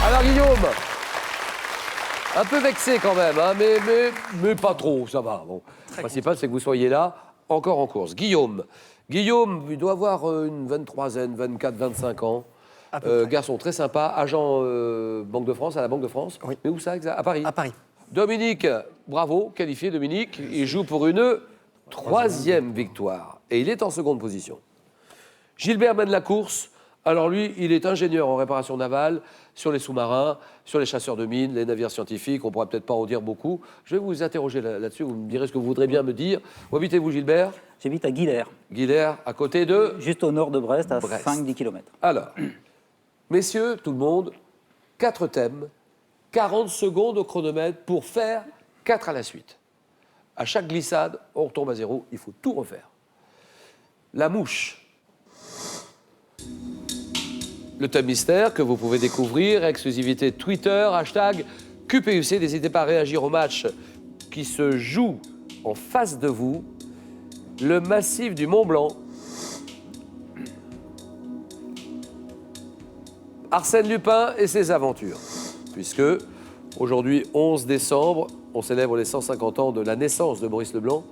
Alors, Guillaume, un peu vexé quand même, hein, mais pas trop, ça va. Bon. Le principal, c'est que vous soyez là, encore en course. Guillaume, il doit avoir une 23aine, 24, 25 ans. Garçon très sympa, agent Banque de France, à la Banque de France. Oui. Mais où ça, exact? À Paris. À Paris. Dominique, bravo, qualifié Dominique. Il joue pour une 3e victoire. Et il est en seconde position. Gilbert mène la course. Alors lui, il est ingénieur en réparation navale sur les sous-marins, sur les chasseurs de mines, les navires scientifiques. On ne pourra peut-être pas en dire beaucoup. Je vais vous interroger là-dessus. Vous me direz ce que vous voudrez bien me dire. Où habitez-vous, Gilbert? J'habite à Guilher, Guilher, à côté de... juste au nord de Brest, à Brest. 5-10 km. Alors, messieurs, tout le monde, 4 thèmes, 40 secondes au chronomètre pour faire 4 à la suite. À chaque glissade, on retombe à 0, il faut tout refaire. La mouche. Le thème mystère que vous pouvez découvrir, exclusivité Twitter, hashtag QPUC. N'hésitez pas à réagir au match qui se joue en face de vous. Le massif du Mont Blanc. Arsène Lupin et ses aventures. Puisque aujourd'hui, 11 décembre, on célèbre les 150 ans de la naissance de Maurice Leblanc.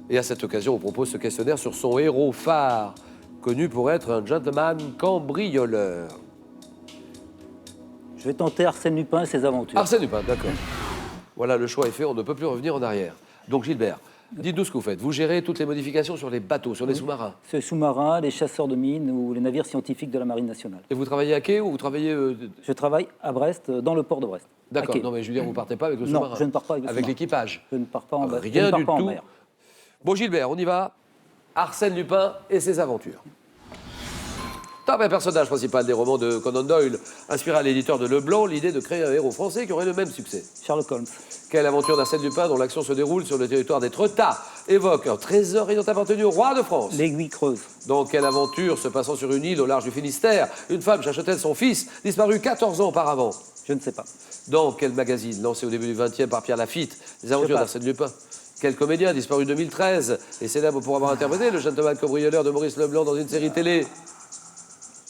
Et à cette occasion, on propose ce questionnaire sur son héros phare, connu pour être un gentleman cambrioleur. Je vais tenter Arsène Lupin et ses aventures. Arsène Lupin, d'accord. Voilà, le choix est fait, on ne peut plus revenir en arrière. Donc Gilbert, dites-nous ce que vous faites. Vous gérez toutes les modifications sur les bateaux, sur les sous-marins. C'est les sous-marins, les chasseurs de mines ou les navires scientifiques de la Marine nationale. Et vous travaillez à quai ou vous travaillez... Je travaille à Brest, dans le port de Brest. D'accord, À quai. non mais je veux dire, vous ne partez pas avec le Non, sous-marin? je ne pars pas avec le sous-marin. L'équipage? Je ne pars pas en mer. Rien Je ne pars du pas en tout. mer. Bon Gilbert, on y va. Arsène Lupin et ses aventures. Top, un personnage principal des romans de Conan Doyle, inspiré à l'éditeur de Leblanc l'idée de créer un héros français qui aurait le même succès. Sherlock Holmes. Quelle aventure d'Arsène Lupin dont l'action se déroule sur le territoire d'Étretat évoque un trésor ayant appartenu au roi de France? L'aiguille creuse. Dans quelle aventure se passant sur une île au large du Finistère, une femme cherche-t-elle son fils, disparu 14 ans auparavant? Je ne sais pas. Dans quel magazine, lancé au début du XXe par Pierre Lafitte, les aventures pas. d'Arsène Lupin? Quel comédien, disparu 2013, est célèbre pour avoir interprété le gentleman cambrioleur de Maurice Leblanc dans une série télé?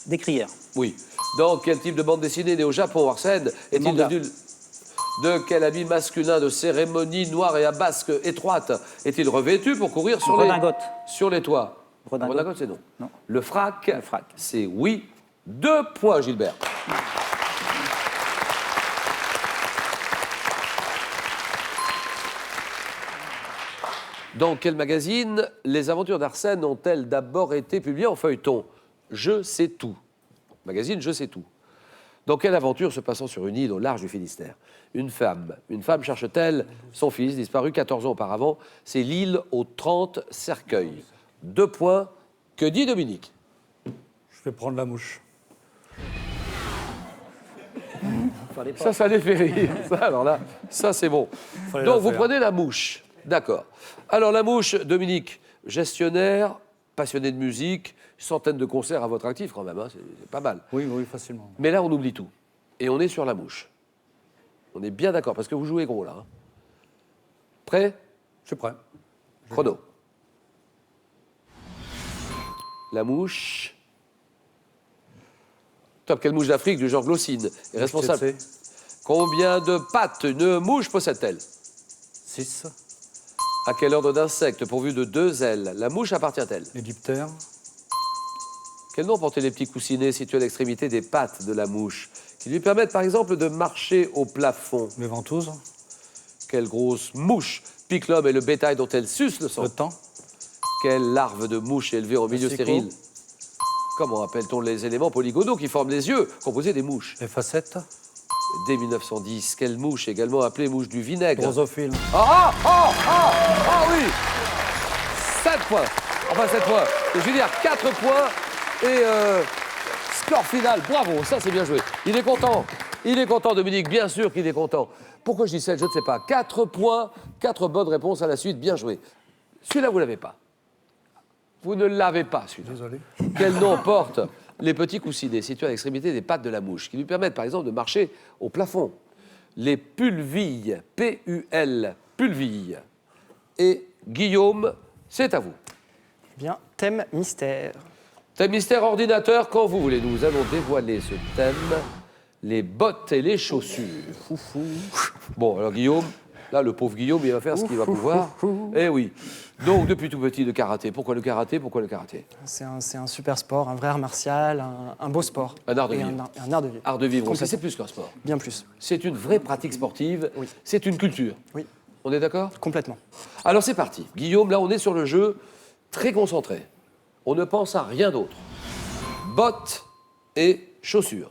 D'écrière. Oui. Dans quel type de bande dessinée né au Japon, Arsène est-il Manga. devenu... De quel habit masculin de cérémonie noire et à basque étroite est-il revêtu pour courir sur Redingote. sur les toits? Redingote. C'est non. Non. Le frac, frac. c'est oui. 2 points, Gilbert. Dans quel magazine les aventures d'Arsène ont-elles d'abord été publiées en feuilleton? Je sais tout. Magazine Je sais tout. Dans quelle aventure se passant sur une île au large du Finistère, une femme cherche-t-elle son fils, disparu 14 ans auparavant? C'est l'île aux 30 cercueils. 2 points. Que dit Dominique? Je vais prendre la mouche. Ça les fait rire. Ça, alors là, ça c'est bon. Fallait Donc la vous faire. prenez la mouche. D'accord. Alors la mouche, Dominique, gestionnaire, passionné de musique, centaines de concerts à votre actif quand même, hein, c'est pas mal. Oui, facilement. Mais là, on oublie tout. Et on est sur la mouche. On est bien d'accord, parce que vous jouez gros là. Hein. Prêt? Je suis prêt. Chrono. La mouche. Top, quelle mouche d'Afrique du genre glossine est responsable? Tchétché. Combien de pattes une mouche possède-t-elle? 6. À quel ordre d'insectes pourvu de 2 ailes la mouche appartient-elle? Les diptères. Quel nom portaient les petits coussinets situés à l'extrémité des pattes de la mouche, qui lui permettent par exemple de marcher au plafond? Les ventouses. Quelle grosse mouche pique l'homme et le bétail dont elle suce le sang? Le temps. Quelle larve de mouche élevée en milieu Massicot. stérile? Comment appelle-t-on les éléments polygonaux qui forment les yeux, composés des mouches? Les facettes. Dès 1910, quelle mouche, également appelée mouche du vinaigre? Drosophile. Oui 7 points. Enfin 7 points. Je veux dire 4 points et score final. Bravo, ça c'est bien joué. Il est content. Il est content, Dominique, bien sûr qu'il est content. Pourquoi je dis 7, je ne sais pas. 4 points, 4 bonnes réponses à la suite, bien joué. Celui-là, vous ne l'avez pas. Vous ne l'avez pas, celui-là. Désolé. Quel nom portent les petits coussinets situés à l'extrémité des pattes de la mouche, qui lui permettent par exemple de marcher au plafond? Les pulvilles, P-U-L, pulvilles. Et Guillaume, c'est à vous. Bien, thème mystère. Thème mystère ordinateur, quand vous voulez. Nous allons dévoiler ce thème les bottes et les chaussures. Bon, alors Guillaume, là, le pauvre Guillaume, il va faire ce qu'il va pouvoir. Eh oui. Donc, depuis tout petit, le karaté. Pourquoi le karaté? Pourquoi le karaté? C'est un super sport, un vrai art martial, un beau sport. Un art de Et vivre. un art de vivre. Art de vivre, Complètement. c'est plus qu'un sport. Bien plus. C'est une vraie pratique sportive. Oui. C'est une culture. Oui, On est d'accord? complètement. Alors, c'est parti. Guillaume, là, on est sur le jeu, très concentré. On ne pense à rien d'autre. Bottes et chaussures.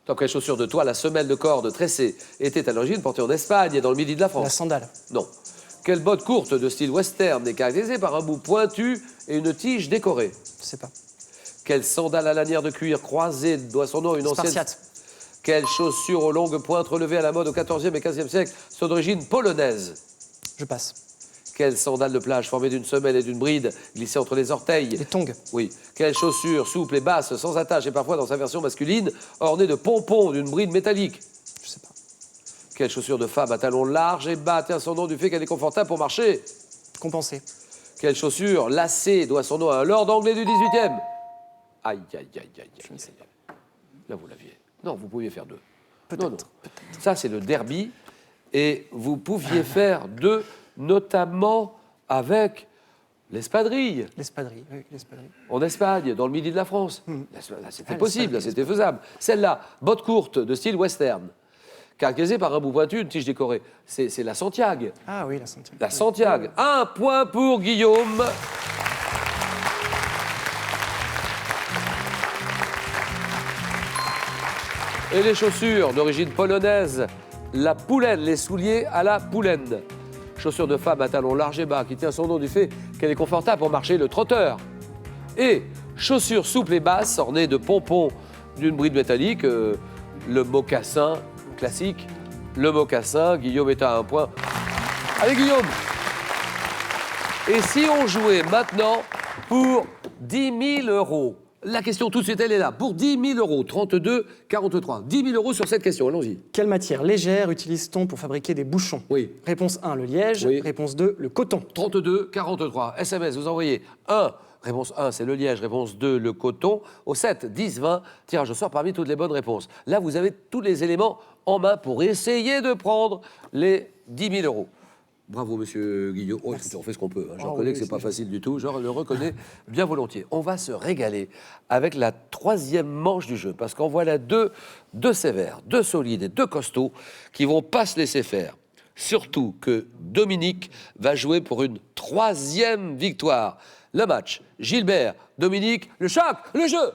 Donc, les chaussures de toile, la semelle de corde tressée était à l'origine portée en Espagne et dans le midi de la La France. sandale. Non. Quelle botte courte de style western est caractérisée par un bout pointu et une tige décorée? Je sais pas. Quelle sandale à lanière de cuir croisée doit son nom à une ancienne... Spartiate. Quelles chaussures aux longues pointes relevées à la mode au XIVe et XVe siècle sont d'origine polonaise? Je passe. Quelle sandale de plage formée d'une semelle et d'une bride glissée entre les orteils? Les tongs. Oui. Quelle chaussure souple et basse, sans attache et parfois dans sa version masculine, ornée de pompons d'une bride métallique? Je sais pas. Quelle chaussure de femme à talons larges et bas tient son nom du fait qu'elle est confortable pour marcher? Compensé. Quelle chaussure lacée doit son nom à un lord anglais du 18e? Aïe, aïe, aïe, aïe, aïe. Là, vous l'aviez. Non, vous pouviez faire 2. Peut-être. Non, non. Ça, c'est le derby. Et vous pouviez faire 2, notamment avec l'espadrille. L'espadrille. Oui, l'espadrille. En Espagne, dans le midi de la France. Là, c'était Ah, possible, là, l'espadrille. c'était faisable. Celle-là, botte courte, de style western, caractérisée par un bout pointu, une tige décorée. C'est la Santiago. Ah oui, la Santiago. La Santiago. 1 point pour Guillaume. Et les chaussures d'origine polonaise, la poulaine, les souliers à la poulaine. Chaussures de femme à talons larges et bas qui tient son nom du fait qu'elle est confortable pour marcher le trotteur. Et chaussures souples et basses ornées de pompons d'une bride métallique, le mocassin classique. Le mocassin, Guillaume est à 1 point. Allez Guillaume. Et si on jouait maintenant pour 10 000 euros? La question tout de suite, elle est là. Pour 10 000 euros, 32, 43. 10 000 euros sur cette question, allons-y. Quelle matière légère utilise-t-on pour fabriquer des bouchons? Oui. Réponse 1, le liège. Oui. Réponse 2, le coton. 32, 43. SMS, vous envoyez 1. Réponse 1, c'est le liège. Réponse 2, le coton. Au 7, 10, 20. Tirage au sort parmi toutes les bonnes réponses. Là, vous avez tous les éléments en main pour essayer de prendre les 10 000 euros. Bravo, monsieur Guillaume. Oh, écoutez, on fait ce qu'on peut. Hein. Je Oh, reconnais oui, que c'est pas c'est- facile du tout. Je le reconnais bien volontiers. On va se régaler avec la 3e manche du jeu. Parce qu'en voilà deux sévères, 2 solides et 2 costauds qui vont pas se laisser faire. Surtout que Dominique va jouer pour une 3e victoire. Le match, Gilbert, Dominique, le choc, le jeu.